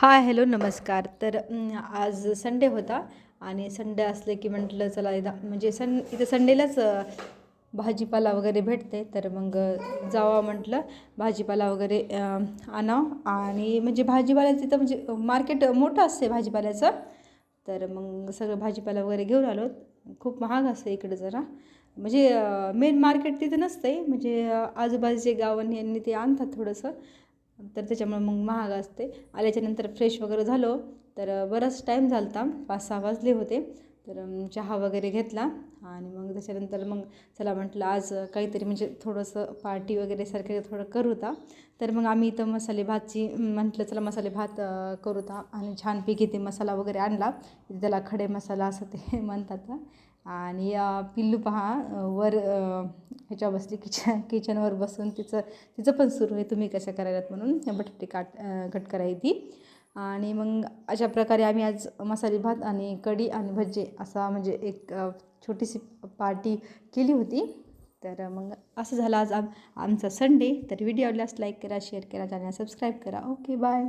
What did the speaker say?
Hi hello नमस्कार. तर आज संडे होता आणि संडे असले की म्हटलं चला एकदा म्हणजे इथं संडेलाच भाजीपाला वगैरे भेटते, तर मग जावा म्हटलं भाजीपाला वगैरे आणावं. आणि म्हणजे भाजीपाल्याचं तिथं म्हणजे मार्केट मोठं असते भाजीपाल्याचं. तर मग सगळं भाजीपाला वगैरे घेऊन आलो. खूप महाग असते इकडे जरा, म्हणजे मेन मार्केट तिथं नसते, म्हणजे आजूबाजूचे गावांनी यांनी ते आणतात थोडंसं, तर त्याच्यामुळे मग महाग असते. आल्याच्यानंतर फ्रेश वगैरे झालो तर बराच टाईम झाला होता, 5-6 वाजले होते. तर चहा वगैरे घेतला आणि मग त्याच्यानंतर मग चला म्हटलं आज काहीतरी म्हणजे थोडंसं पार्टी वगैरे सारखं थोडं करू होता. तर मग आम्ही इथं मसाले भातची म्हटलं चला मसाले भात करू होता आणि छानपैकी ते मसाला वगैरे आणला. त्याला खडे मसाला असं ते म्हणतात. आणि पिल्लू पहा वर ह्याच्या बसली किचनवर बसून तिचं पण सुरू आहे तुम्ही कशा करायलात म्हणून बटाटे कट करायची. आणि मग अशा प्रकारे आम्ही आज मसाले भात आणि कढी आणि भजी असा म्हणजे एक छोटीशी पार्टी केली होती. तर मग असं झालं आज आमचा संडे. तर व्हिडिओ आवडल्यास लाईक करा, शेअर करा, चॅनल सबस्क्राईब करा. Okay bye.